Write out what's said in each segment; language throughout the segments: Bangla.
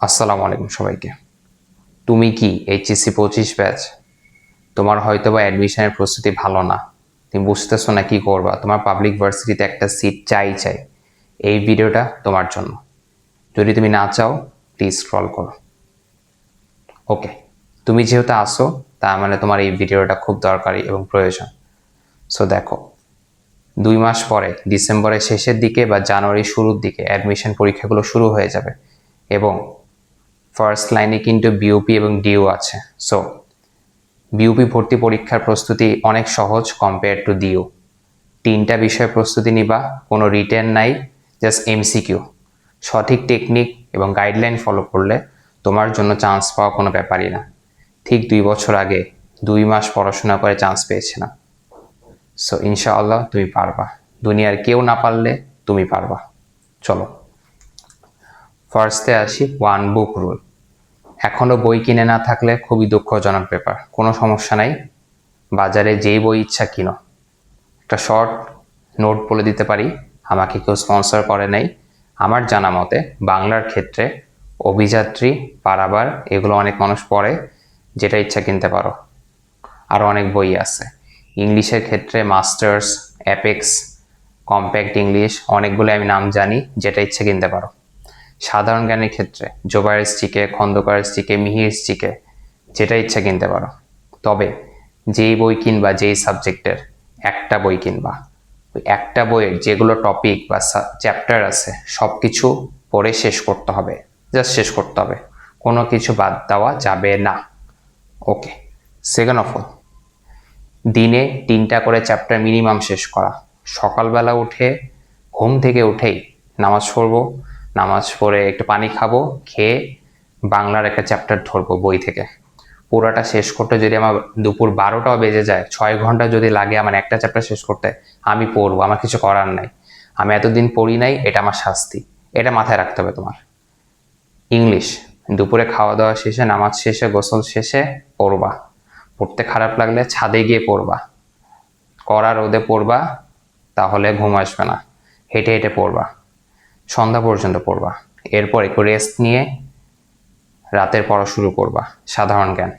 আসসালামু আলাইকুম সবাইকে। তুমি কি এইচএসসি 25 ব্যাচ? তোমার হয়তোবা অ্যাডমিশনের প্রস্তুতি ভালো না, তুমি বুঝতেছো না কি করবা, তোমার পাবলিক ভার্সিটিতে একটা সিট চাই। এই ভিডিওটা তোমার জন্য। যদি তুমি না চাও প্লিজ স্ক্রল করো। ওকে, তুমি যেহেতু আসো তার মানে তোমার এই ভিডিওটা খুব দরকারি এবং প্রয়োজন। সো দেখো, 2 মাস পরে ডিসেম্বরের শেষের দিকে বা জানুয়ারির শুরুর দিকে অ্যাডমিশন পরীক্ষাগুলো শুরু হয়ে যাবে এবং ফার্স্ট লাইনে কিন্তু বিওপি এবং ডিও আছে। সো বিউপি ভর্তি পরীক্ষার প্রস্তুতি অনেক সহজ কম্পেয়ার টু ডিও। 3টা বিষয়ে প্রস্তুতি নিবা, কোনো রিটেন নাই, জাস্ট এমসিকিউ। সঠিক টেকনিক এবং গাইডলাইন ফলো করলে তোমার জন্য চান্স পাওয়া কোনো ব্যাপারই না। ঠিক 2 বছর আগে 2 মাস পড়াশোনা করে চান্স পেয়েছিলাম। সো ইনশাআল্লাহ তুমি পারবা, দুনিয়ার কেউ না পারলে তুমি পারবা। চলো ফার্স্টে আসি, ওয়ান বুক রুল। এখনো বই কিনে না থাকলে খুবই দুঃখজনক ব্যাপার, কোনো সমস্যা নাই, বাজারে যেই বই ইচ্ছা কিনো। একটা শর্ট নোট বলে দিতে পারি, আমাকে কেউ স্পন্সর করে নাই, আমার জানা মতে বাংলার ক্ষেত্রে অভিযাত্রী, পারাবার এগুলো অনেক মানুষ পড়ে, যেটা ইচ্ছা কিনতে পারো। আরও অনেক বই আছে। ইংলিশের ক্ষেত্রে মাস্টার্স, অ্যাপেক্স, কম্প্যাক্ট ইংলিশ অনেকগুলো আমি নাম জানি, যেটা ইচ্ছে কিনতে পারো। সাধারণ জ্ঞানের ক্ষেত্রে জোবায়ের-স্টিকে, খন্দকার-স্টিকে, মিহির-স্টিকে, যেটা ইচ্ছা কিনতে পারো। তবে যেই বই কিনবা, যেই সাবজেক্টের একটা বই কিনবা, ওই একটা বইয়ের যেগুলো টপিক বা চ্যাপ্টার আছে সব কিছু পড়ে শেষ করতে হবে, জাস্ট শেষ করতে হবে, কোনো কিছু বাদ দেওয়া যাবে না। ওকে, সেকেন্ড অফ অল, দিনে 3টা করে চ্যাপ্টার মিনিমাম শেষ করা। সকালবেলা উঠে ঘুম থেকে উঠেই নামাজ পড়বো, নামাজ পড়ে একটু পানি খাবো, খেয়ে বাংলার একটা চ্যাপ্টার ধরবো বই থেকে। পুরাটা শেষ করতে যদি আমার দুপুর 12টাও বেজে যায়, 6 ঘন্টা যদি লাগে আমার একটা চ্যাপ্টার শেষ করতে, আমি পড়বো, আমার কিছু করার নাই। আমি এতদিন পড়ি নাই, এটা আমার শাস্তি, এটা মাথায় রাখতে হবে তোমার। ইংলিশ, দুপুরে খাওয়া দাওয়া শেষে, নামাজ শেষে, গোসল শেষে পড়বা। পড়তে খারাপ লাগলে ছাদে গিয়ে পড়বা, কড়া রোদে পড়বা, তাহলে ঘুম আসবে না। হেঁটে হেঁটে পড়বা, সন্ধ্যা পর্যন্ত পড়বা। এরপর একটু রেস্ট নিয়ে রাতের পড়া শুরু করবা। সাধারণ জ্ঞান,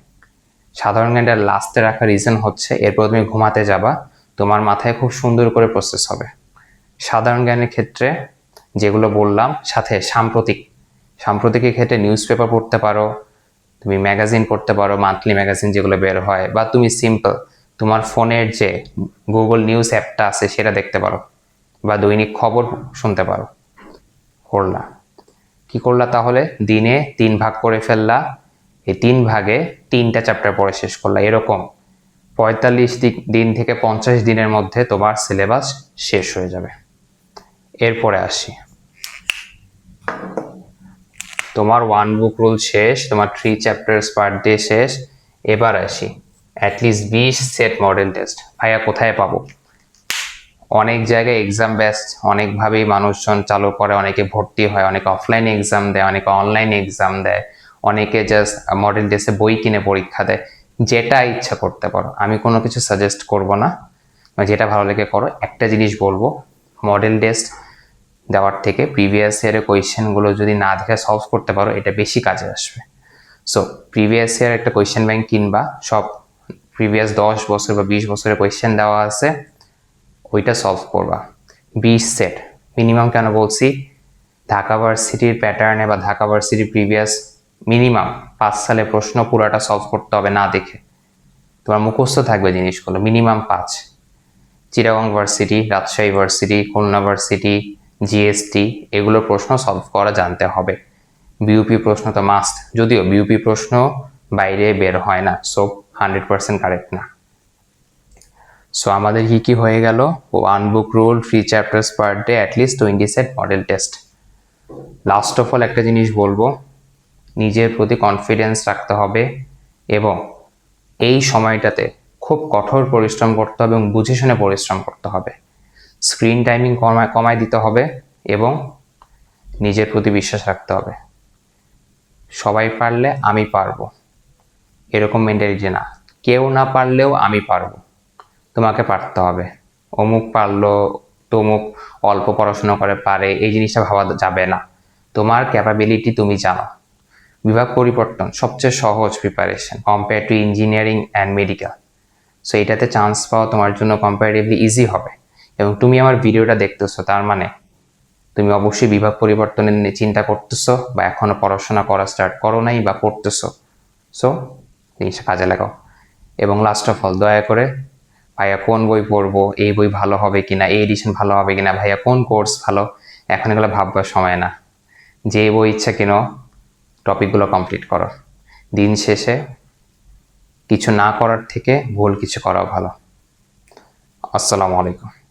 সাধারণ জ্ঞানটা লাস্টে রাখার রিজন হচ্ছে এরপর তুমি ঘুমাতে যাবা, তোমার মাথায় খুব সুন্দর করে প্রসেস হবে। সাধারণ জ্ঞানের ক্ষেত্রে যেগুলো বললাম, সাথে সাম্প্রতিকের ক্ষেত্রে নিউজ পেপার পড়তে পারো, তুমি ম্যাগাজিন পড়তে পারো, মান্থলি ম্যাগাজিন যেগুলো বের হয়, বা তুমি সিম্পল তোমার ফোনের যে গুগল নিউজ অ্যাপটা আছে সেটা দেখতে পারো, বা দৈনিক খবর শুনতে পারো। করলা কি করলা তাহলে? দিনে 3 ভাগ করে ফেললা, এই 3 ভাগে 3টা চ্যাপ্টার পড়ে শেষ করলা। এরকম 45 দিন থেকে 50 দিনের মধ্যে তোমার সিলেবাস শেষ হয়ে যাবে। এরপরে আসি, তোমার ওয়ান বুক রুল শেষ, তোমার 3 চ্যাপ্টার্স পার ডে শেষ। এবার আসি অ্যাটলিস্ট 20 সেট মডেল টেস্ট। ভাইয়া কোথায় পাবো? অনেক জায়গায় এক্সাম ব্যাচ অনেকভাবেই মানুষজন চালু করে, অনেকে ভর্তি হয়, অনেকে অফলাইনে এক্সাম দেয়, অনেকে অনলাইনে এক্সাম দেয়, অনেকে জাস্ট মডেল টেস্টে বই কিনে পরীক্ষা দেয়। যেটা ইচ্ছা করতে পারো, আমি কোনো কিছু সাজেস্ট করব না, যেটা ভালো লেগে করো। একটা জিনিস বলবো, মডেল টেস্ট দেওয়ার থেকে প্রিভিয়াস ইয়ারের কোয়েশ্চেনগুলো যদি না দেখে সলভ করতে পারো, এটা বেশি কাজে আসবে। সো প্রিভিয়াস ইয়ার একটা কোয়েশ্চেন ব্যাংক কিনবা, সব প্রিভিয়াস 10 বছর বা 20 বছরের কোয়েশ্চেন দেওয়া আছে, ওইটা সলভ করবা। 20 সেট মিনিমাম। কেন বলছি? ঢাকা ভার্সিটির প্যাটার্নে বা ঢাকা ভার্সিটির প্রিভিয়াস মিনিমাম 5 সালের প্রশ্ন পুরাটা সলভ করতে হবে না দেখে, তোমার মুখস্থ থাকবে জিনিসগুলো, minimum 5। Chittagong varsity, Rajshahi varsity, Khulna varsity, GST, এগুলোর প্রশ্ন সলভ করা জানতে হবে। বিউপি প্রশ্ন তো মাস্ট, যদিও বিউপি প্রশ্ন বাইরে বের হয় না, সো 100% কারেক্ট না। সো আমাদের কি হয়ে গেল? One book rule, 3 chapters per day, at least 20 set model test. Last of all একটা জিনিস বলবো, নিজের প্রতি কনফিডেন্স রাখতে হবে এবং এই সময়টাতে খুব কঠোর পরিশ্রম করতে হবে এবং বুঝে শুনে পরিশ্রম করতে হবে। স্ক্রিন টাইমিং কমায় দিতে হবে এবং নিজের প্রতি বিশ্বাস রাখতে হবে। সবাই পারলে আমি পারবো, এরকম মেন্টালিটি না। কেউ না পারলেও আমি পারবো, তোমাকে পারতে হবে। অমুক পারলো, তমুক অল্প পড়াশোনা করে পারে, এই জিনিসটা ভাবা যাবে না। তোমার ক্যাপাবিলিটি তুমি জানো, বিভাগ পরিবর্তন সবচেয়ে সহজ preparation compare to engineering and medical. So এটাতে চান্স পাওয়া তোমার জন্য কম্পারেটিভলি ইজি হবে। এবং তুমি আমার ভিডিওটা দেখতেছো, তার মানে তুমি অবশ্যই বিভাগ পরিবর্তনের নিয়ে চিন্তা করতেছো বা এখনো পড়াশোনা করা স্টার্ট করো নাই বা পড়তেছো। সো জিনিসটা কাজে লাগাও। এবং লাস্ট অফ অল, দয়া করে ভাইয়া কোন বই পড়বো, এই বই ভালো হবে কিনা, এই এডিশন ভালো হবে কিনা, ভাইয়া কোন কোর্স ভালো, এখন এগুলো ভাববার সময় না। যে বই ইচ্ছা কিনো, টপিকগুলো কমপ্লিট করো। দিন শেষে কিছু না করার থেকে ভুল কিছু করা ভালো। আসসালামু আলাইকুম।